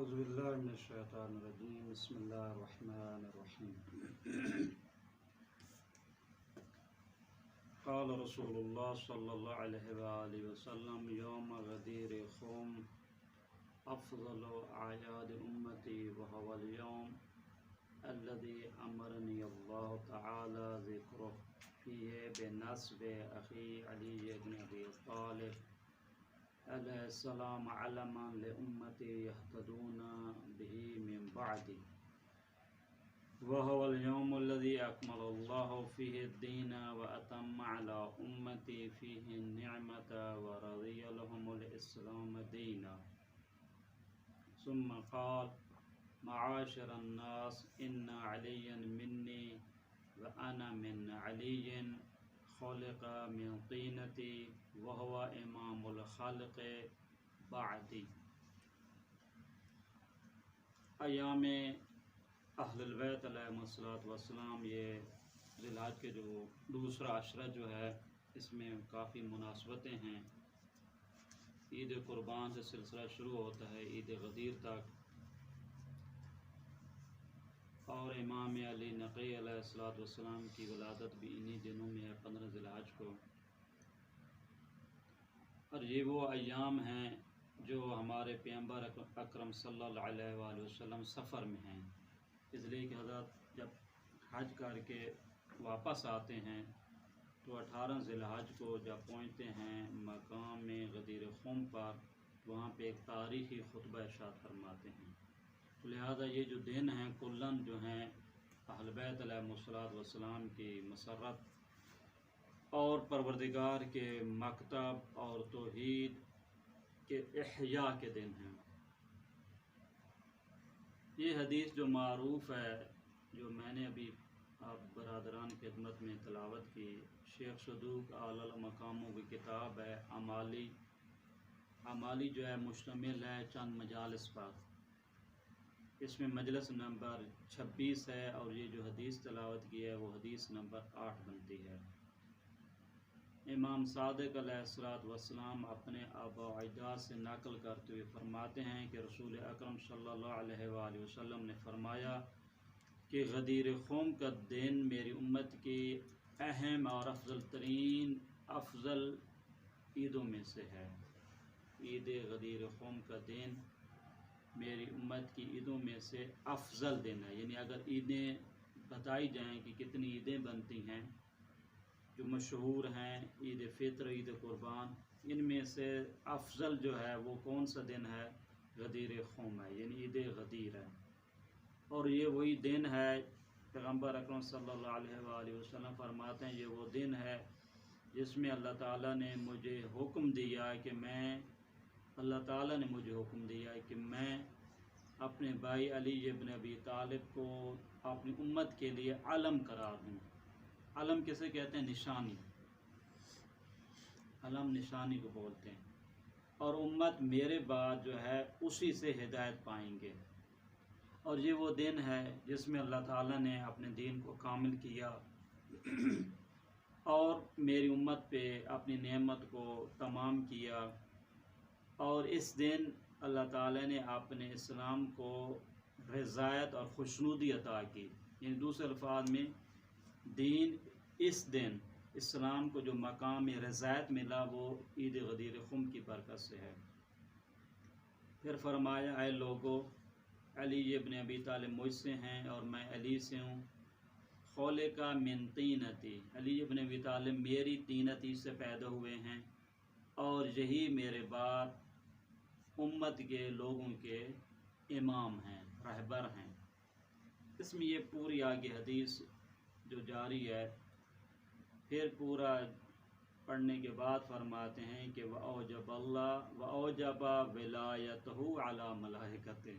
اعوذ باللہ من الشیطان الرجیم بسم اللہ الرحمن الرحیم قال رسول اللہ صلی اللہ علیہ وآلہ وسلم یوم غدیر خوم افضل اعیاد امتی وهو اليوم الذي امرنی اللہ تعالی ذکرہ فیہ بنسب اخی علی بن ابی طالب علیہ السلام علما لأمتی یہتدون به من بعدی وهو اليوم الذي أكمل الله فيه الدين وأتم على أمتي فيه النعمة ورضي لهم الإسلام دينا ثم قال معاشر الناس إن عليا مني وأنا من علي خلق من طينتي وهو إمام الخلق بعدي۔ ایام اہل البیت علیہم السلام یہ ذی الحج کے جو دوسرا عشرہ جو ہے اس میں کافی مناسبتیں ہیں۔ عید قربان سے سلسلہ شروع ہوتا ہے عید غدیر تک، اور امام علی نقی علیہ السلام کی ولادت بھی انہی دنوں میں ہے 15 ذی الحج کو، اور یہ وہ ایام ہیں جو ہمارے پیغمبر اکرم صلی اللہ علیہ وآلہ وسلم سفر میں ہیں، اس لیے کہ حضرت جب حج کر کے واپس آتے ہیں تو 18 ذی الحج کو جب پہنچتے ہیں مقام غدیر خوم پر، وہاں پہ ایک تاریخی خطبہ ارشاد فرماتے ہیں۔ لہذا یہ جو دن ہیں کلاً جو ہیں اہل بیت علیہ السلام کی مسرت اور پروردگار کے مکتب اور توحید کے احیاء کے دن ہیں۔ یہ حدیث جو معروف ہے، جو میں نے ابھی آپ برادران کی خدمت میں تلاوت کی، شیخ صدوق اعلی المقاموں کی کتاب ہے اعمالی جو ہے مشتمل ہے چند مجالس پر، اس میں مجلس نمبر 26 ہے، اور یہ جو حدیث تلاوت کی ہے وہ حدیث نمبر 8 بنتی ہے۔ امام صادق علیہ السلام اپنے آباء و اجداد سے نقل کرتے ہوئے فرماتے ہیں کہ رسول اکرم صلی اللہ علیہ وآلہ وسلم نے فرمایا کہ غدیر خوم کا دن میری امت کی اہم اور افضل عیدوں میں سے ہے۔ عید غدیر خوم کا دن میری امت کی عیدوں میں سے افضل دن ہے، یعنی اگر عیدیں بتائی جائیں کہ کتنی عیدیں بنتی ہیں جو مشہور ہیں، عید فطر، عید قربان، ان میں سے افضل جو ہے وہ کون سا دن ہے؟ غدیر خوم ہے، یعنی عید غدیر ہے، اور یہ وہی دن ہے پیغمبر اکرم صلی اللہ علیہ وآلہ وسلم فرماتے ہیں یہ وہ دن ہے جس میں اللہ تعالیٰ نے مجھے حکم دیا کہ میں اپنے بھائی علی ابن ابی طالب کو اپنی امت کے لیے علم قرار دوں۔ علم کسے کہتے ہیں؟ نشانی، علم نشانی کو بولتے ہیں، اور امت میرے بعد جو ہے اسی سے ہدایت پائیں گے، اور یہ وہ دن ہے جس میں اللہ تعالیٰ نے اپنے دین کو کامل کیا اور میری امت پہ اپنی نعمت کو تمام کیا، اور اس دن اللہ تعالیٰ نے اپنے اسلام کو رضایت اور خوشنودی عطا کی، یعنی دوسرے الفاظ میں اس دن اسلام کو جو مقام رضایت ملا وہ عید غدیر خوم کی برکت سے ہے۔ پھر فرمایا اے لوگو، علی ابن ابی طالب مجھ سے ہیں اور میں علی سے ہوں، خلق من طینتی، علی ابن ابی طالب میری طینتی سے پیدا ہوئے ہیں، اور یہی میرے بعد امت کے لوگوں کے امام ہیں، رہبر ہیں۔ اس میں یہ پوری آگے حدیث جو جاری ہے، پھر پورا پڑھنے کے بعد فرماتے ہیں کہ وَأَوْجَبَ وِلَایَتَهُ عَلَى مَلَائِکَتِهِ،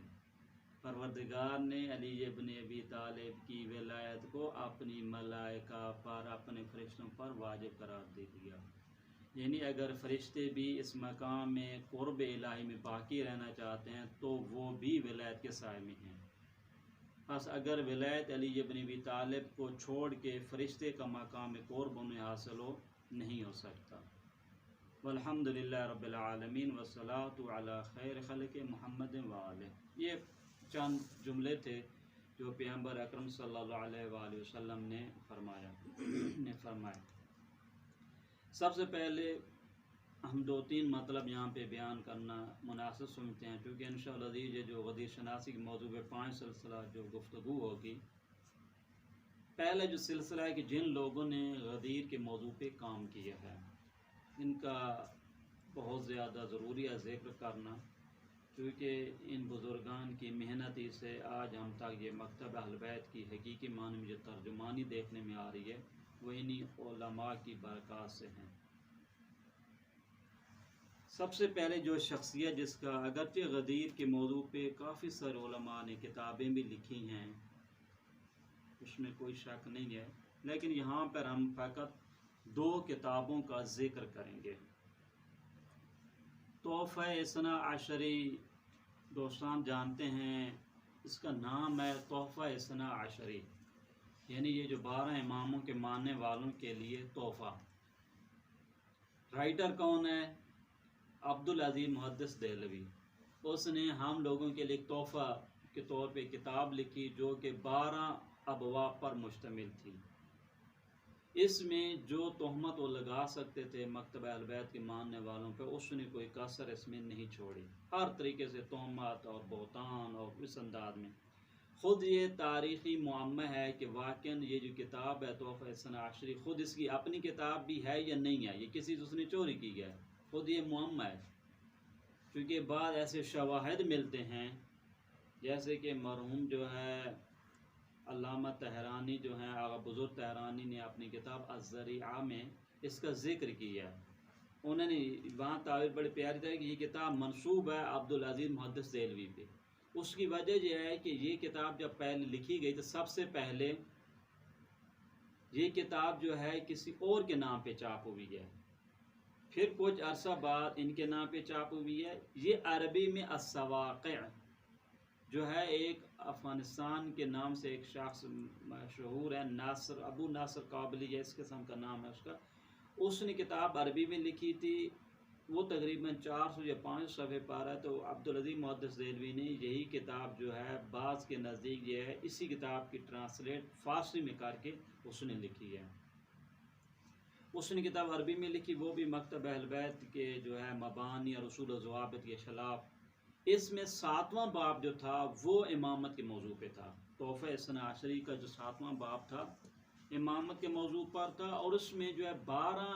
پروردگار نے علی ابن ابی طالب کی ولایت کو اپنی ملائکہ پر، اپنے فرشتوں پر واجب قرار دے دیا، یعنی اگر فرشتے بھی اس مقام میں قرب الہی میں باقی رہنا چاہتے ہیں تو وہ بھی ولایت کے سائے میں ہیں۔ بس اگر ولایت علی ابن ابی طالب کو چھوڑ کے فرشتے کا مقام قرب انہیں حاصل نہیں ہو سکتا۔ والحمدللہ رب العالمین والصلاۃ علی خیر خلق محمد وآلہ۔ یہ چند جملے تھے جو پیغمبر اکرم صلی اللہ علیہ وآلہ وسلم نے فرمایا. سب سے پہلے ہم 2-3 مطلب یہاں پہ بیان کرنا مناسب سمجھتے ہیں، کیونکہ انشاءاللہ یہ جو غدیر شناسی کے موضوع پہ 5 سلسلہ جو گفتگو ہوگی. پہلا جو سلسلہ ہے کہ جن لوگوں نے غدیر کے موضوع پہ کام کیا ہے ان کا بہت زیادہ ضروری ہے ذکر کرنا، کیونکہ ان بزرگان کی محنتی سے آج ہم تک یہ مکتب اہل بیت کی حقیقی معنی میں جو ترجمانی دیکھنے میں آ رہی ہے وہ انہی علماء کی برکات سے ہیں. سب سے پہلے جو شخصیت جس کا اگرچہ غدیر کے موضوع پہ کافی سارے علماء نے کتابیں بھی لکھی ہیں، اس میں کوئی شک نہیں ہے، لیکن یہاں پر ہم فقط 2 کتابوں کا ذکر کریں گے. تحفہ اثنا عشری دوستان جانتے ہیں، اس کا نام ہے تحفہ اثنا عشری، یعنی یہ جو 12 اماموں کے ماننے والوں کے لیے تحفہ. رائٹر کون ہے؟ عبدالعزیز محدث دہلوی. اس نے ہم لوگوں کے لیے تحفہ کے طور پہ کتاب لکھی جو کہ 12 ابواب پر مشتمل تھی. اس میں جو تہمت وہ لگا سکتے تھے مکتب اہل بیت کے ماننے والوں پہ، اس نے کوئی کسر اس میں نہیں چھوڑی. ہر طریقے سے تہمت اور بہتان اور اس انداز میں. خود یہ تاریخی معمہ ہے کہ واقعاً یہ جو کتاب ہے تحفہ اثنا عشری خود اس کی اپنی کتاب بھی ہے یا نہیں ہے، یہ کسی سے اس نے چوری کی ہے. خود یہ معمہ ہے، کیونکہ بعض ایسے شواہد ملتے ہیں جیسے کہ مرحوم جو ہے علامہ طہرانی جو ہیں، آغا بزرگ طہرانی نے اپنی کتاب الذریعہ میں اس کا ذکر کیا ہے. انہوں نے وہاں تعبیر بڑی پیاری تھا کہ یہ کتاب منسوب ہے عبدالعزیز محدث دہلوی پہ. اس کی وجہ یہ ہے کہ یہ کتاب جب پہلے لکھی گئی تو سب سے پہلے یہ کتاب جو ہے کسی اور کے نام پہ چاپ ہوئی ہے، پھر کچھ عرصہ بعد ان کے نام پہ چاپ ہوئی ہے. یہ عربی میں السواقع جو ہے ایک افغانستان کے نام سے ایک شخص مشہور ہے، ناصر ابو ناصر قابلی ہے اس قسم کا نام ہے اس کا. اس نے کتاب عربی میں لکھی تھی، وہ تقریباً 400 یا 500 صفحے پا رہا ہے. تو عبدالعزیز محدث دہلوی نے یہی کتاب جو ہے بعض کے نزدیک یہ ہے اسی کتاب کی ٹرانسلیٹ فارسی میں کر کے اس نے لکھی ہے. اس نے کتاب عربی میں لکھی، وہ بھی مکتب اہل بیت کے جو ہے مبانی اور اصول و ضوابط کے خلاف. اس میں 7واں باب جو تھا وہ امامت کے موضوع پہ تھا. تحفہ اثنا عشری کا جو 7واں باب تھا امامت کے موضوع پر تھا، اور اس میں جو ہے 12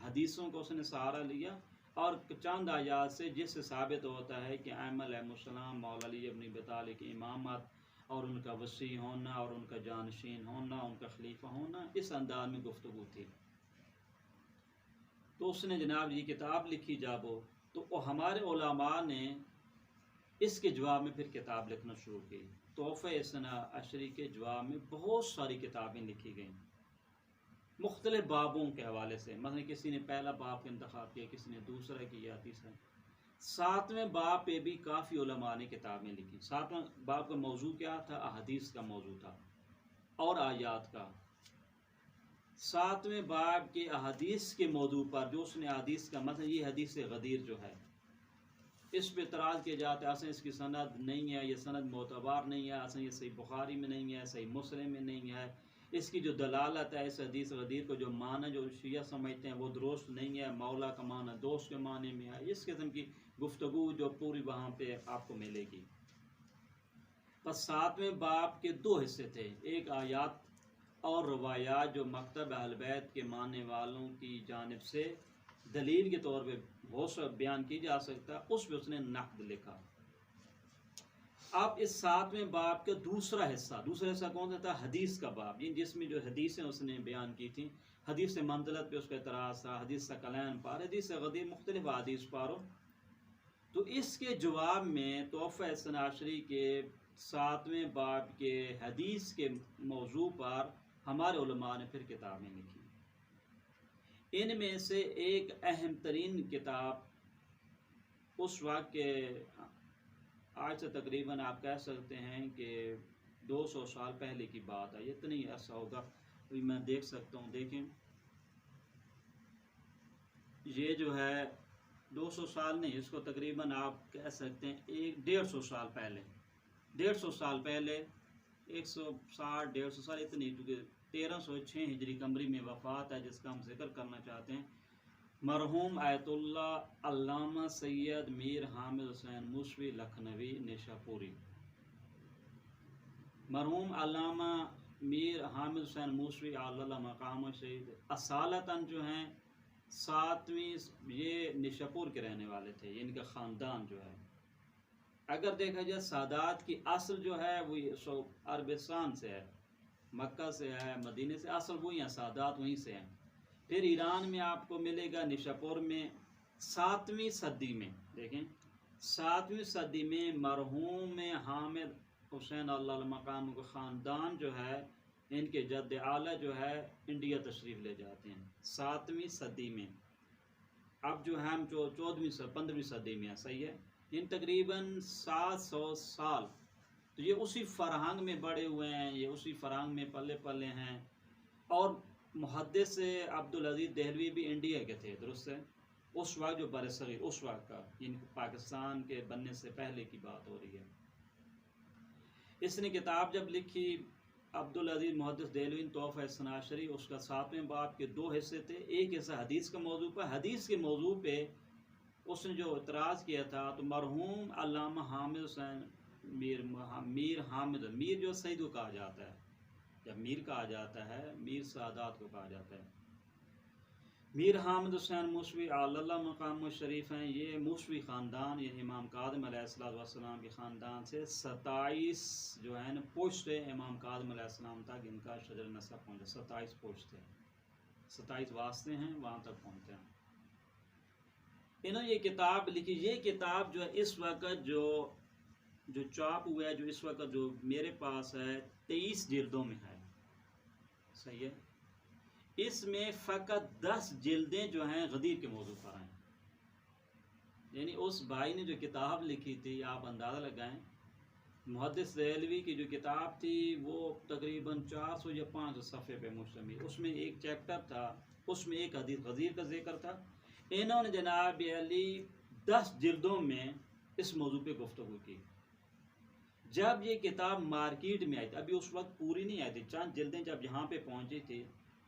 حدیثوں کو اس نے سہارا لیا اور چند آیات سے، جس سے ثابت ہوتا ہے کہ ائمہ علیہ السلام مولا علی ابن ابی طالب کی امامت اور ان کا وصی ہونا اور ان کا جانشین ہونا، ان کا خلیفہ ہونا، اس انداز میں گفتگو تھی. تو اس نے جناب یہ کتاب لکھی جابو. تو ہمارے علماء نے اس کے جواب میں پھر کتاب لکھنا شروع کی. تحفہ اثنا عشری کے جواب میں بہت ساری کتابیں لکھی گئیں مختلف بابوں کے حوالے سے. مثلا کسی نے پہلا باب کا انتخاب کیا، کسی نے دوسرا کیا، تیسرا. 7ویں باب پہ بھی کافی علماء نے کتابیں لکھی. 7واں باب کا موضوع کیا تھا؟ احادیث کا موضوع تھا اور آیات کا. 7ویں باب کے احادیث کے موضوع پر جو اس نے احادیث کا مثلا یہ حدیث غدیر جو ہے اس پہ اعتراض کیا جاتا ہے اصلا اس کی سند نہیں ہے، یہ سند معتبر نہیں ہے، اصلا یہ صحیح بخاری میں نہیں ہے، صحیح مسلم میں نہیں ہے. اس کی جو دلالت ہے اس حدیث غدیر کو جو معنی جو شیعہ سمجھتے ہیں وہ درست نہیں ہے. مولا کا معنی دوست کے معنی میں ہے. اس قسم کی گفتگو جو پوری وہاں پہ آپ کو ملے گی. بس 7ویں باب کے 2 حصے تھے، ایک آیات اور روایات جو مکتب اہل بیت کے ماننے والوں کی جانب سے دلیل کے طور پہ بہت سا بیان کی جا سکتا، اس پہ اس نے نقد لکھا. اب اس 7ویں باب کا دوسرا حصہ کون سا تھا؟ حدیث کا باب، جس میں جو حدیثیں اس نے بیان کی تھیں. حدیث منزلت پہ اس کا اعتراض تھا، حدیث ثقلین پر، حدیث غدیر، مختلف حدیث پاروں. تو اس کے جواب میں تحفہ اثنا عشری کے 7ویں باب کے حدیث کے موضوع پر ہمارے علماء نے پھر کتابیں لکھی. ان میں سے ایک اہم ترین کتاب اس وقت کے آج سے تقریباً آپ کہہ سکتے ہیں کہ 200 سال پہلے کی بات ہے، اتنی ایسا ہوگا. میں دیکھ سکتا ہوں، دیکھیں یہ جو ہے 200 سال نہیں، اس کو تقریباً آپ کہہ سکتے ہیں 150 سال پہلے، 150 سال پہلے، 160 150 سال اتنی، کیونکہ 1306 ہجری قمری میں وفات ہے، جس کا ہم ذکر کرنا چاہتے ہیں۔ مرحوم آیت اللہ علامہ سید میر حامد حسین موسوی لکھنوی نیشاپوری۔ مرحوم علامہ میر حامد حسین موسوی اللہ مقام شہید اصالتاً جو ہیں 7ویں، یہ نیشاپور کے رہنے والے تھے، ان کا خاندان جو ہے، اگر دیکھا جائے سادات کی اصل جو ہے وہ عربستان سے ہے، مکہ سے ہے، مدینے سے، اصل وہی ہیں، سادات وہیں سے ہیں۔ پھر ایران میں آپ کو ملے گا نیشاپور میں 7ویں صدی میں، دیکھیں 7ویں صدی میں مرحوم حامد حسین اللہ مقام کا خاندان جو ہے، ان کے جد اعلیٰ جو ہے انڈیا تشریف لے جاتے ہیں 7ویں صدی میں۔ اب جو ہے ہم 15ویں صدی میں ہیں، صحیح ہے، ان تقریباً 700 سال تو یہ اسی فرہنگ میں بڑے ہوئے ہیں، یہ اسی فرہنگ میں پلے پلے ہیں۔ اور محدث عبدالعزیز دہلوی بھی انڈیا کے تھے، درست ہے، اس وقت جو برصغیر، اس وقت کا، پاکستان کے بننے سے پہلے کی بات ہو رہی ہے۔ اس نے کتاب جب لکھی عبدالعزیز محدث دہلوی تحفہ اثنا عشری، اس کا 7ویں باب کے 2 حصے تھے، ایک حصہ حدیث کے موضوع پر، حدیث کے موضوع پہ اس نے جو اعتراض کیا تھا، تو مرحوم علامہ حامد حسین میر حامد، میر جو سید کو کہا جاتا ہے، جب میر کہا جاتا ہے، میر سادات کو کہا جاتا ہے، میر حامد حسین موسوی اللہ مقام شریف ہیں، یہ موسوی خاندان، یہ امام کاظم علیہ السلام کے خاندان سے 27 جو ہے نا پشت امام کاظم علیہ السلام تک ان کا شجر نسب پہنچا، 27 پشت ہیں، 27 واسطے ہیں، وہاں تک پہنچتے ہیں۔ انہوں نے یہ کتاب لکھی، یہ کتاب جو ہے اس وقت جو چاپ ہوا ہے، جو اس وقت جو میرے پاس ہے 23 جلدوں میں ہے، صحیح ہے، اس میں فقط 10 جلدیں جو ہیں غدیر کے موضوع پر ہیں، یعنی اس بھائی نے جو کتاب لکھی تھی، آپ اندازہ لگائیں، محدث دہلوی کی جو کتاب تھی وہ تقریباً 400 یا 500 صفحے پہ مشتمل، اس میں ایک چیپٹر تھا، اس میں ایک حدیث غدیر کا ذکر تھا، انہوں نے جناب علی 10 جلدوں میں اس موضوع پہ گفتگو کی۔ جب یہ کتاب مارکیٹ میں آئی تھی، ابھی اس وقت پوری نہیں آئی تھی، چند جلدیں جب یہاں پہ پہنچی تھی،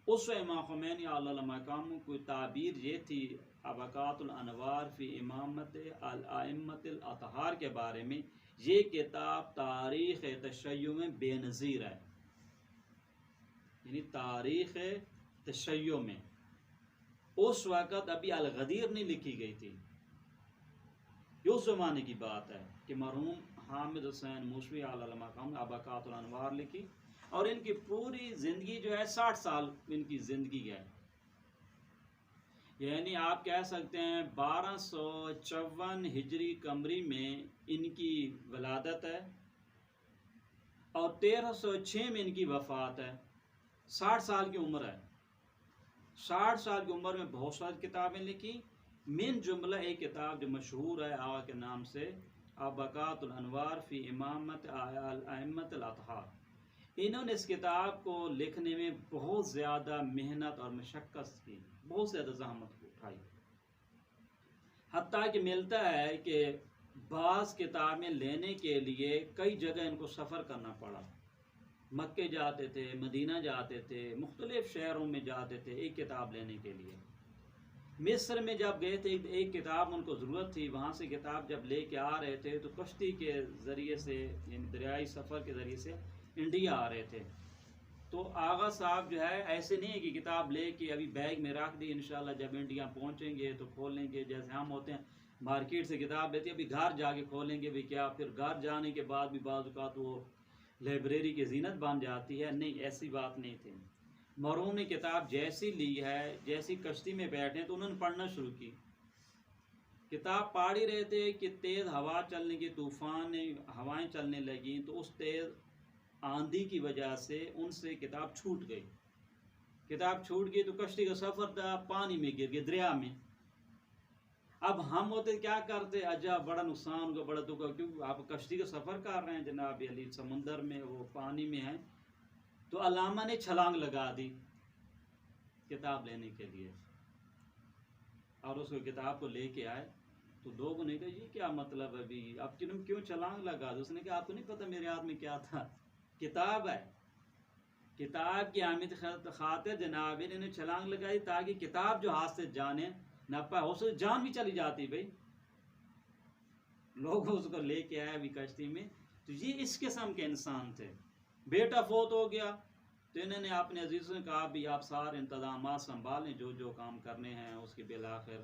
اس امام خمینی علیہ مقام کی تعبیر یہ تھی ابقات الانوار فی امامت الائمۃ الاطہار کے بارے میں، یہ کتاب تاریخ تشیع میں بے نظیر ہے، یعنی تاریخ تشیع میں اس وقت ابھی الغدیر نہیں لکھی گئی تھی، یہ اس زمانے کی بات ہے کہ مرحوم حامد حسین موسوی علیہ مقام ابقات الانوار لکھی، اور ان کی پوری زندگی جو ہے 60 سال ان کی زندگی ہے، یعنی آپ کہہ سکتے ہیں 1254 ہجری قمری میں ان کی ولادت ہے اور 1306 میں ان کی وفات ہے، 60 سال کی عمر ہے، 60 سال کی عمر میں بہت ساری کتابیں لکھی، من جملہ ایک کتاب جو مشہور ہے آقا کے نام سے ابقات الانوار فی امامت الائمۃ الاطہار، انہوں نے اس کتاب کو لکھنے میں بہت زیادہ محنت اور مشقت کی، بہت زیادہ زحمت اٹھائی، حتیٰ کہ ملتا ہے کہ بعض کتابیں لینے کے لیے کئی جگہ ان کو سفر کرنا پڑا، مکے جاتے تھے، مدینہ جاتے تھے، مختلف شہروں میں جاتے تھے ایک کتاب لینے کے لیے۔ مصر میں جب گئے تھے ایک کتاب ان کو ضرورت تھی، وہاں سے کتاب جب لے کے آ رہے تھے تو کشتی کے ذریعے سے، یعنی دریائی سفر کے ذریعے سے انڈیا آ رہے تھے، تو آغا صاحب جو ہے ایسے نہیں ہے کہ کتاب لے کے ابھی بیگ میں رکھ دی، انشاءاللہ جب انڈیا پہنچیں گے تو کھولیں گے، جیسے ہم ہوتے ہیں مارکیٹ سے کتاب لیتے ہیں ابھی گھر جا کے کھولیں گے بھی کیا، پھر گھر جانے کے بعد بھی بعض اوقات وہ لائبریری کی زینت بن جاتی ہے، نہیں ایسی بات نہیں تھی۔ مرحوم نے کتاب جیسی لی ہے، جیسی کشتی میں بیٹھے تو انہوں نے پڑھنا شروع کی، کتاب پڑھ ہی رہے تھے کہ تیز ہوا چلنے کی، طوفان ہوائیں چلنے لگیں، تو اس تیز آندھی کی وجہ سے ان سے کتاب چھوٹ گئی، کتاب چھوٹ گئی تو کشتی کا سفر تھا، پانی میں گر گئے، دریا میں۔ اب ہم ہوتے کیا کرتے، عجب بڑا نقصان ہوگا، بڑا دکھ ہوگا، کیونکہ آپ کشتی کا سفر کر رہے ہیں جناب علی، سمندر میں، وہ پانی میں ہے، تو علامہ نے چھلانگ لگا دی کتاب لینے کے لیے، اور اس کو کتاب کو لے کے آئے، تو لوگوں نے کہا یہ کیا مطلب ہے ابھی آپ کیوں چھلانگ لگا دو؟ اس نے کہا آپ کو نہیں پتہ میرے ہاتھ میں کیا تھا؟ کتاب ہے، کتاب کی آمد خاطر جناب نے چھلانگ لگائی تاکہ کتاب جو ہاتھ سے جانے نہ پائے، ہو سکے جان بھی چلی جاتی بھائی، لوگ اس کو لے کے آئے ابھی کشتی میں۔ تو یہ اس قسم کے انسان تھے۔ بیٹا فوت ہو گیا تو انہوں نے اپنے عزیزوں نے کہا بھی آپ سارے انتظامات سنبھالیں، جو جو کام کرنے ہیں اس کے بالآخر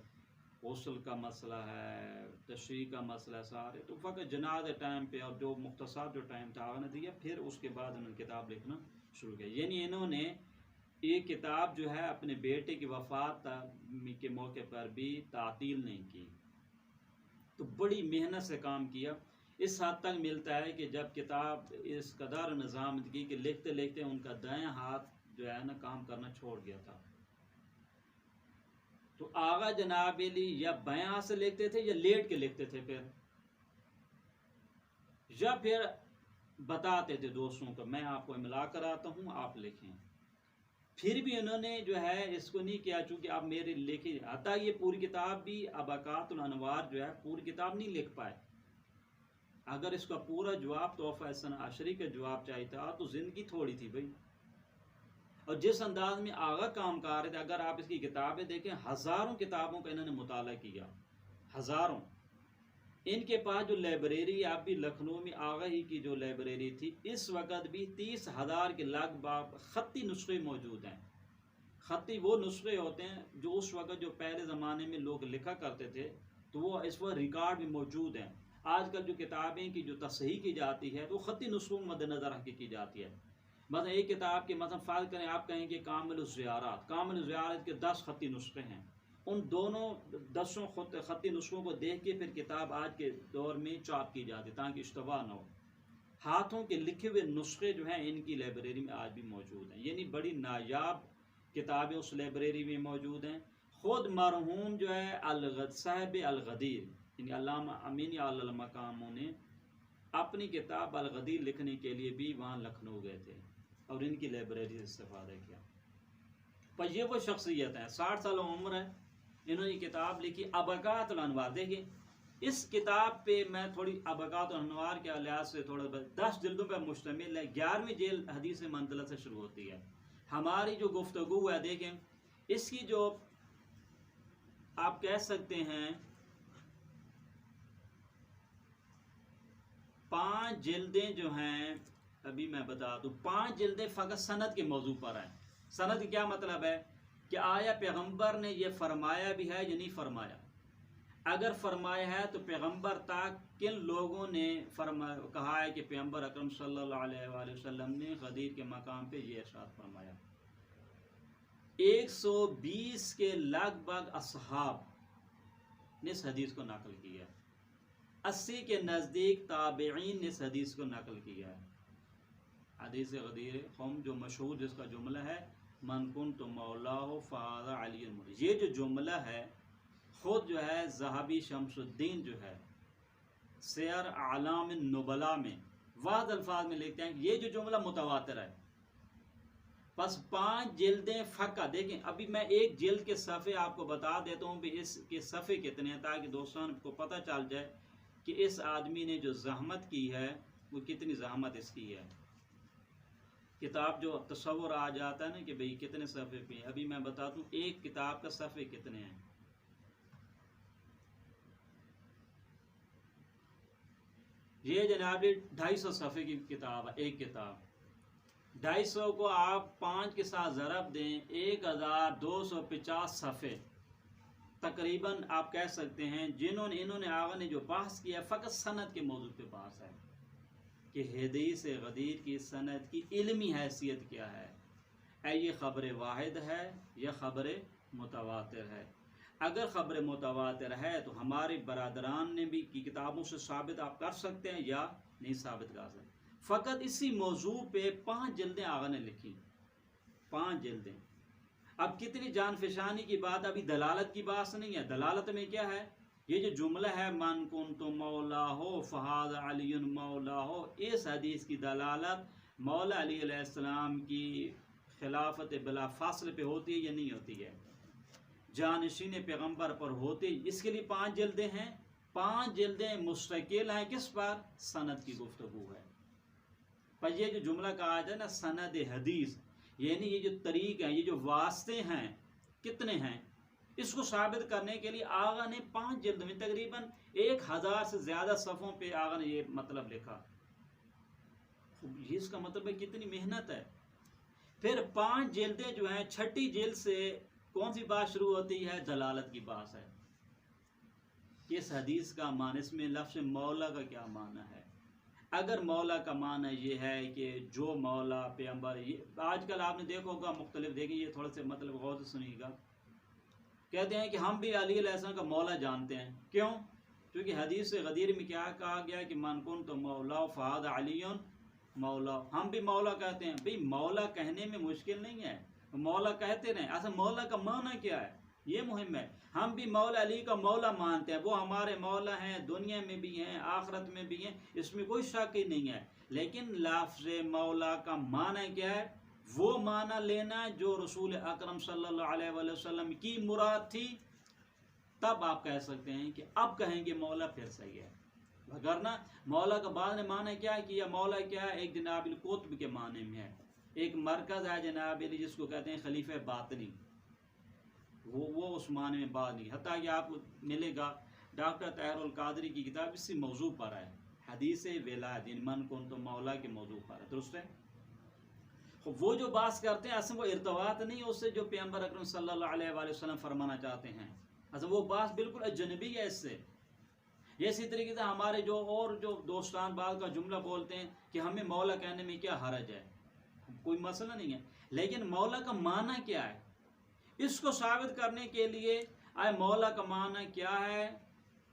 غسل کا مسئلہ ہے، تشریح کا مسئلہ ہے سارے، تو فقط جنازے ٹائم پہ اور جو مختصر جو ٹائم تھا آگے دیا، پھر اس کے بعد انہوں نے کتاب لکھنا شروع کیا۔ یعنی انہوں نے یہ کتاب جو ہے اپنے بیٹے کی وفات کے موقع پر بھی تعطیل نہیں کی، تو بڑی محنت سے کام کیا۔ اس حد تک ملتا ہے کہ جب کتاب اس قدر نظام کی کہ لکھتے لکھتے ان کا دائیں ہاتھ جو ہے نا کام کرنا چھوڑ گیا تھا۔ تو آغا جناب علی یا بائیں ہاتھ سے لکھتے تھے یا لیٹ کے لکھتے تھے، پھر بتاتے تھے دوستوں کو میں آپ کو املا کراتا ہوں آپ لکھیں۔ پھر بھی انہوں نے جو ہے اس کو نہیں کیا، چونکہ آپ میرے لکھی، حتیٰ یہ پوری کتاب بھی اباقات الانوار جو ہے پوری کتاب نہیں لکھ پائے۔ اگر اس کا پورا جواب تحفہ حسن عشری کا جواب چاہیے تھا تو زندگی تھوڑی تھی بھائی۔ اور جس انداز میں آغا کام کر رہے تھے، اگر آپ اس کی کتابیں دیکھیں، ہزاروں کتابوں کا انہوں نے مطالعہ کیا، ہزاروں۔ ان کے پاس جو لائبریری ہے، اب بھی لکھنؤ میں آغا ہی کی جو لائبریری تھی، اس وقت بھی 30,000 کے لگ بھگ خطی نسخے موجود ہیں۔ خطی وہ نسخے ہوتے ہیں جو اس وقت جو پہلے زمانے میں لوگ لکھا کرتے تھے، تو وہ اس وقت ریکارڈ میں موجود ہیں۔ آج کل جو کتابیں کی جو تصحیح کی جاتی ہے تو خطی نسخوں مد نظر رکھ کے کی جاتی ہے۔ مثلا ایک کتاب کے مثلا فرض کریں آپ کہیں کہ کامل الزیارات کے 10 خطی نسخے ہیں، ان دونوں 10 خطی نسخوں کو دیکھ کے پھر کتاب آج کے دور میں چاپ کی جاتی ہے تاکہ اشتباہ نہ ہو۔ ہاتھوں کے لکھے ہوئے نسخے جو ہیں ان کی لائبریری میں آج بھی موجود ہیں، یعنی بڑی نایاب کتابیں اس لائبریری میں موجود ہیں۔ خود مرحوم جو ہے صاحب الغدیر یعنی علامہ امین المقاموں نے اپنی کتاب الغدیر لکھنے کے لیے بھی وہاں لکھنؤ گئے تھے اور ان کی لائبریری سے استفادہ کیا۔ پر یہ وہ شخصیت ہیں، 60 سال عمر ہے، انہوں نے کتاب لکھی اباقات الانوار۔ دیکھیں اس کتاب پہ میں تھوڑی اباقات الانوار کے لحاظ سے تھوڑا 10 جلدوں پر مشتمل ہے، 11ویں جلد حدیث منزلہ سے شروع ہوتی ہے۔ ہماری جو گفتگو ہے دیکھیں اس کی جو آپ کہہ سکتے ہیں 5 جلدیں جو ہیں، ابھی میں بتا دوں 5 جلدیں فقط سند کے موضوع پر ہیں۔ سند کا کیا مطلب ہے کہ آیا پیغمبر نے یہ فرمایا بھی ہے یا نہیں فرمایا، اگر فرمایا ہے تو پیغمبر تک کن لوگوں نے کہا ہے کہ پیغمبر اکرم صلی اللہ علیہ وآلہ وسلم نے غدیر کے مقام پہ یہ ارشاد فرمایا۔ 120 کے لگ بھگ اصحاب نے اس حدیث کو نقل کیا ہے، 80 کے نزدیک تابعین نے اس حدیث کو نقل کیا ہے۔ حدیث غدیر قوم جو مشہور جس کا جملہ ہے من کنت مولاہ فہذا علی المرید، یہ جو جملہ ہے خود جو ہے ذہبی شمس الدین جو ہے سیر اعلام النبلاء میں واحد الفاظ میں لکھتے ہیں یہ جو جملہ متواتر ہے۔ پس 5 جلدیں فقہ، دیکھیں ابھی میں ایک جلد کے صفحے آپ کو بتا دیتا ہوں بھی اس کے صفحے کتنے ہیں تاکہ دوستان کو پتہ چل جائے کہ اس آدمی نے جو زحمت کی ہے وہ کتنی زحمت اس کی ہے۔ کتاب جو تصور آ جاتا ہے نا کہ بھئی کتنے صفحے پہ ہیں، ابھی میں بتا دوں ایک کتاب کا صفحے کتنے ہیں۔ یہ جناب 250 صفحے کی کتاب ہے، ایک کتاب 250 کو آپ 5 کے ساتھ ضرب دیں 1250 صفحے تقریباً آپ کہہ سکتے ہیں انہوں نے آغا نے جو بحث کیا فقط سند کے موضوع پہ بحث ہے کہ حدیث غدیر کی سند کی علمی حیثیت کیا ہے، یہ خبر واحد ہے یا خبر متواتر ہے۔ اگر خبر متواتر ہے تو ہمارے برادران نے بھی کی کتابوں سے ثابت آپ کر سکتے ہیں یا نہیں ثابت کر سکتے۔ فقط اسی موضوع پہ 5 جلدیں آغا نے لکھی، 5 جلدیں۔ اب کتنی جان فشانی کی بات، ابھی دلالت کی بات نہیں ہے۔ دلالت میں کیا ہے، یہ جو جملہ ہے من کنت مولاہ فہذا علی مولاہ، اس حدیث کی دلالت مولا علی علیہ السلام کی خلافت بلا فاصل پہ ہوتی ہے یا نہیں ہوتی ہے، جانشین پیغمبر پر ہوتی، اس کے لیے 5 جلدیں ہیں 5 جلدیں مستقل ہیں کس پر؟ سند کی گفتگو ہے. پر یہ جو جملہ کہا جائے نا سند حدیث، یعنی یہ جو طریق ہیں، یہ جو واسطے ہیں کتنے ہیں، اس کو ثابت کرنے کے لیے آغا نے 5 جلد میں تقریباً 1000 سے زیادہ صفحوں پہ آغا نے یہ مطلب لکھا. یہ اس کا مطلب ہے کتنی محنت ہے. پھر 5 جلدیں جو ہیں، 6ٹھی جلد سے کون سی بات شروع ہوتی ہے؟ دلالت کی بات ہے. اس حدیث کا معنی، اس میں لفظ مولا کا کیا معنی ہے؟ اگر مولا کا معنی یہ ہے کہ جو مولا پیغمبر، آج کل آپ نے دیکھا ہوگا مختلف، دیکھیں یہ تھوڑا سے مطلب غور سے سنیے گا، کہتے ہیں کہ ہم بھی علی علیہ السلام کا مولا جانتے ہیں. کیوں؟ کیونکہ حدیث غدیر میں کیا کہا گیا کہ من کنت مولا فہذا علی مولا. ہم بھی مولا کہتے ہیں. بھئی مولا کہنے میں مشکل نہیں ہے، مولا کہتے رہیں. اصل مولا کا معنی کیا ہے یہ مہم ہے. ہم بھی مولا علی کا مولا مانتے ہیں، وہ ہمارے مولا ہیں، دنیا میں بھی ہیں آخرت میں بھی ہیں، اس میں کوئی شک ہی نہیں ہے. لیکن لفظ مولا کا معنی کیا ہے؟ وہ معنی لینا جو رسول اکرم صلی اللہ علیہ وآلہ وسلم کی مراد تھی. تب آپ کہہ سکتے ہیں کہ اب کہیں گے مولا پھر صحیح ہے. وگرنہ مولا کا بعد نے معنی کیا کیا؟ مولا کیا ہے؟ ایک جناب القطب کے معنی میں ہے، ایک مرکز ہے جناب علی جس کو کہتے ہیں خلیفہ باطنی، وہ اس معنی میں بات نہیں. حتیٰ کہ آپ کو ملے گا ڈاکٹر طاہر القادری کی کتاب اسی موضوع پر ہے، حدیث ولایت من کنت مولا کے موضوع پر ہے. درست ہے؟ وہ جو بات کرتے ہیں اصل وہ ارتباط نہیں ہے اس سے جو پیغمبر اکرم صلی اللہ علیہ وآلہ وسلم فرمانا چاہتے ہیں. اصل وہ بات بالکل اجنبی ہے اس سے. اسی طریقے سے ہمارے جو دوستان بعض کا جملہ بولتے ہیں کہ ہمیں مولا کہنے میں کیا حرج ہے، کوئی مسئلہ نہیں ہے. لیکن مولا کا معنی کیا ہے اس کو ثابت کرنے کے لیے مولا کا معنی کیا ہے؟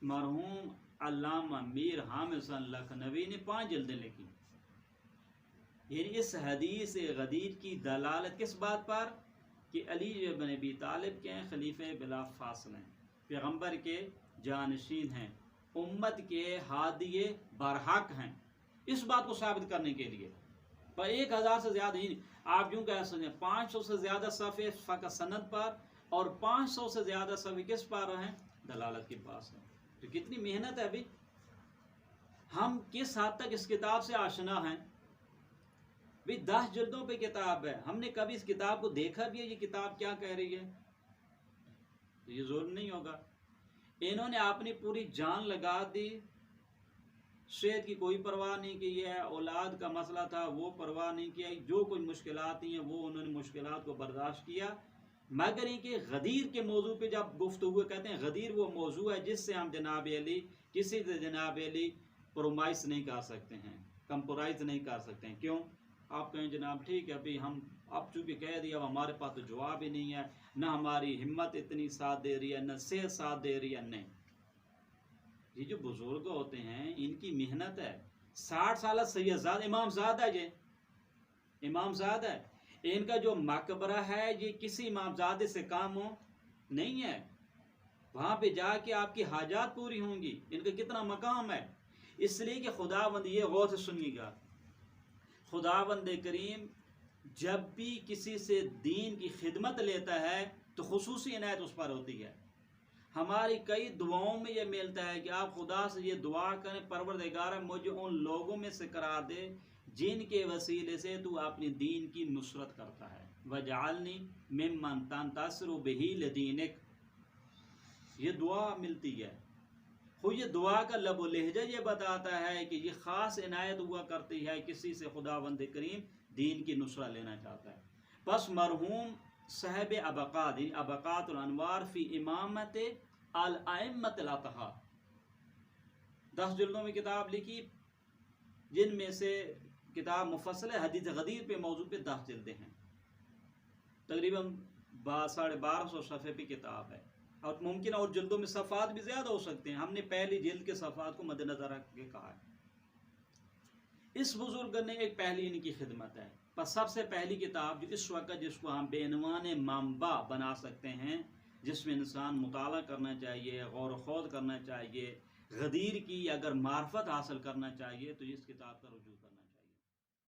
مرحوم علامہ میر حامد حسن لکھنوی نے 5 جلدیں لکھی. یعنی اس حدیث غدیر کی دلالت کس بات پر؟ کہ علی بن ابی طالب کے ہیں، خلیفہ بلا فاصلہ ہیں، پیغمبر کے جانشین ہیں، امت کے ہادی برحق ہیں. اس بات کو ثابت کرنے کے لیے پر 1000 سے زیادہ ہی آپ یوں کہہ سکتے ہیں 500 سے زیادہ صفحے فقط سند پر اور 500 سے زیادہ صفحے کس پر ہیں؟ دلالت کے پاس ہیں. تو کتنی محنت ہے ابھی. ہم کس حد تک اس کتاب سے آشنا ہیں؟ بھی 10 جلدوں پہ کتاب ہے، ہم نے کبھی اس کتاب کو دیکھا بھی ہے یہ کتاب کیا کہہ رہی ہے؟ یہ ضرور نہیں ہوگا. انہوں نے اپنی پوری جان لگا دی، صحت کی کوئی پرواہ نہیں کی ہے، اولاد کا مسئلہ تھا وہ پرواہ نہیں کیا، جو کچھ مشکلات ہیں وہ انہوں نے مشکلات کو برداشت کیا. مگر یہ کہ غدیر کے موضوع پہ جب گفتگو کہتے ہیں غدیر وہ موضوع ہے جس سے ہم جناب علی کسی سے جناب علی پرومائز نہیں کر سکتے ہیں، کمپرومائز نہیں کر سکتے ہیں. کیوں؟ آپ کہیں جناب ٹھیک ہے ابھی ہم اب چونکہ کہہ دیا اب ہمارے پاس تو جواب ہی نہیں ہے، نہ ہماری ہمت اتنی ساتھ دے رہی ہے، نہ صحت ساتھ دے رہی ہے. نہیں، یہ جو بزرگ ہوتے ہیں ان کی محنت ہے. 60 سالہ سید زاد امام زاد ہے، یہ امام زاد ہے. ان کا جو مقبرہ ہے یہ کسی امام زادے سے کام ہو نہیں ہے. وہاں پہ جا کے آپ کی حاجات پوری ہوں گی. ان کا کتنا مقام ہے. اس لیے کہ خداوند، یہ غور سے سنیے گا، خداوند کریم جب بھی کسی سے دین کی خدمت لیتا ہے تو خصوصی عنایت اس پر ہوتی ہے. ہماری کئی دعاؤں میں یہ ملتا ہے کہ آپ خدا سے یہ دعا کریں پروردگار مجھے ان لوگوں میں سے قرار دے جن کے وسیلے سے تو اپنی دین کی نصرت کرتا ہے. وجعلنی ممن تنتصر بہ لدینک، یہ دعا ملتی ہے. خود یہ دعا کا لب و لہجہ یہ بتاتا ہے کہ یہ خاص عنایت ہوا کرتی ہے کسی سے خداوند کریم دین کی نصرت لینا چاہتا ہے. بس مرحوم صاحب ابقات، ابقات الانوار فی امامت الائمۃ الاطہار، 10 جلدوں میں کتاب لکھی جن میں سے کتاب مفصل حدیث غدیر پہ موضوع پہ 10 جلدیں ہیں، تقریباً 1250 صفحے پہ کتاب ہے. اور ممکن اور جلدوں میں صفحات بھی زیادہ ہو سکتے ہیں، ہم نے پہلی جلد کے صفحات کو مد نظر رکھ کے کہا ہے. اس بزرگ نے ایک پہلی ان کی خدمت ہے. پر سب سے پہلی کتاب جو اس وقت جس کو ہم بے عنوان منبع بنا سکتے ہیں، جس میں انسان مطالعہ کرنا چاہیے، غور و خوض کرنا چاہیے، غدیر کی اگر معرفت حاصل کرنا چاہیے تو اس کتاب کا رجوع